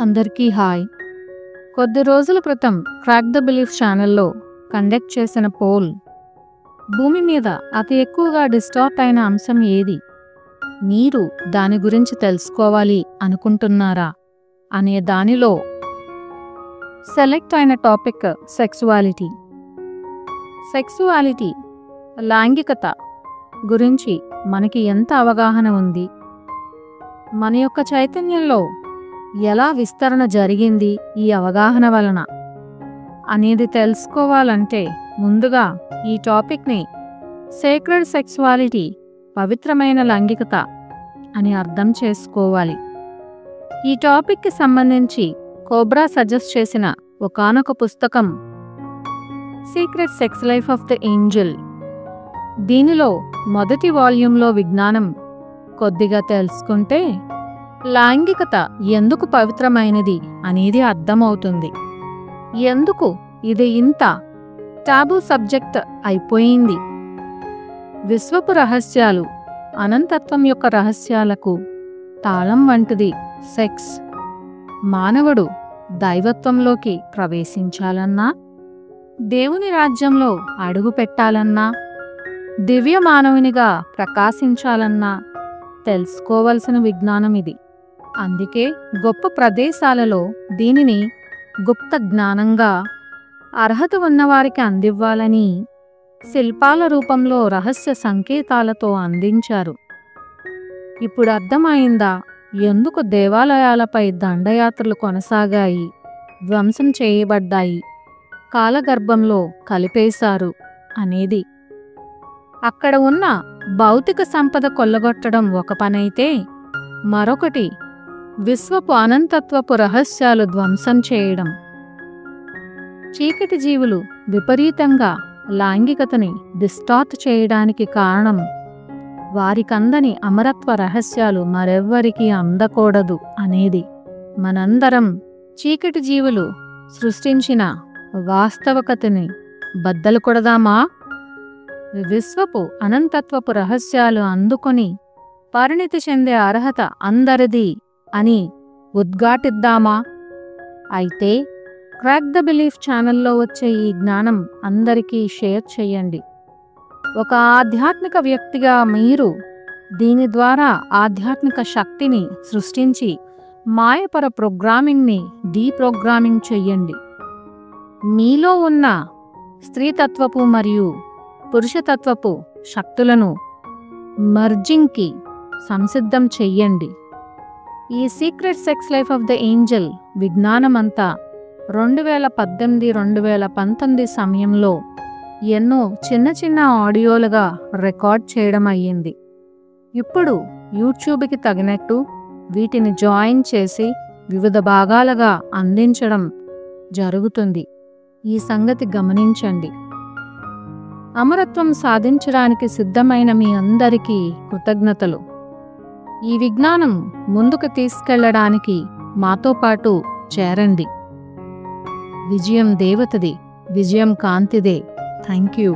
అందరికీ హాయ్. కొద్ది రోజుల క్రితం క్రాక్ ద బిలీఫ్ ఛానల్లో కండక్ట్ చేసిన పోల్, భూమి మీద అతి ఎక్కువగా డిస్టార్ట్ అయిన అంశం ఏది, మీరు దాని గురించి తెలుసుకోవాలి అనుకుంటున్నారా అనే దానిలో సెలెక్ట్ అయిన టాపిక్ సెక్సువాలిటీ. సెక్సువాలిటీ, లైంగికత గురించి మనకి ఎంత అవగాహన ఉంది, మన యొక్క చైతన్యంలో ఎలా విస్తరణ జరిగింది ఈ అవగాహన వలన అనేది తెలుసుకోవాలంటే ముందుగా ఈ టాపిక్ని సేక్రెడ్ సెక్సువాలిటీ, పవిత్రమైన లైంగికత అని అర్థం చేసుకోవాలి. ఈ టాపిక్కి సంబంధించి కోబ్రా సజెస్ట్ చేసిన ఒకానొక పుస్తకం secret sex life of the Angel. దీనిలో మొదటి వాల్యూమ్లో విజ్ఞానం కొద్దిగా తెలుసుకుంటే లైంగికత ఎందుకు పవిత్రమైనది అనేది అర్థమవుతుంది. ఎందుకు ఇది ఇంత టాబూ సబ్జెక్ట్ అయిపోయింది. విశ్వపు రహస్యాలు, అనంతత్వం యొక్క రహస్యాలకు తాళం వంటిది సెక్స్. మానవుడు దైవత్వంలోకి ప్రవేశించాలన్నా, దేవుని రాజ్యంలో అడుగు పెట్టాలన్నా, దివ్య మానవునిగా ప్రకాశించాలన్నా తెలుసుకోవలసిన విజ్ఞానం ఇది. అందుకే గొప్ప ప్రదేశాలలో దీనిని గుప్త జ్ఞానంగా అర్హత ఉన్నవారికి అందివ్వాలని శిల్పాల రూపంలో రహస్య సంకేతాలతో అందించారు. ఇప్పుడు అర్థమైందా ఎందుకు దేవాలయాలపై దండయాత్రలు కొనసాగాయి, ధ్వంసం చేయబడ్డాయి, కాలగర్భంలో కలిపేశారు అనేది. అక్కడ ఉన్న భౌతిక సంపద కొల్లగొట్టడం ఒక పనైతే, మరొకటి విశ్వపు అనంతత్వపు రహస్యాలు ధ్వంసం చేయడం. చీకటి జీవులు విపరీతంగా లైంగికతని డిస్టార్ట్ చేయడానికి కారణం వారికందని అమరత్వ రహస్యాలు మరెవ్వరికీ అందకూడదు అనేది. మనందరం చీకటి జీవులు సృష్టించిన వాస్తవికతని బద్దలు కొడదామా? విశ్వపు అనంతత్వపు రహస్యాలు అందుకొని పరిణితి చెందే అర్హత అందరిది అని ఉద్ఘాటిద్దామా? అయితే క్రాక్ ద బిలీఫ్ ఛానల్లో వచ్చే ఈ జ్ఞానం అందరికీ షేర్ చేయండి. ఒక ఆధ్యాత్మిక వ్యక్తిగా మీరు దీని ద్వారా ఆధ్యాత్మిక శక్తిని సృష్టించి మాయపర ప్రోగ్రామింగ్ని డీప్రోగ్రామింగ్ చెయ్యండి. మీలో ఉన్న స్త్రీతత్వపు మరియు పురుషతత్వపు శక్తులను మర్జింగ్కి సంసిద్ధం చెయ్యండి. ఈ secret sex life of the angel విజ్ఞానమంతా 2018-2019 సమయంలో ఎన్నో చిన్న చిన్న ఆడియోలుగా రికార్డ్ చేయడం అయ్యింది. ఇప్పుడు యూట్యూబ్కి తగినట్టు వీటిని జాయిన్ చేసి వివిధ భాగాలుగా అందించడం జరుగుతుంది. ఈ సంగతి గమనించండి. అమరత్వం సాధించడానికి సిద్ధమైన మీ అందరికీ కృతజ్ఞతలు. ఈ విజ్ఞానం ముందుకు తీసుకెళ్లడానికి మాతో పాటు చేరండి. విజయం దేవతది, విజయం కాంతిదే. Thank you.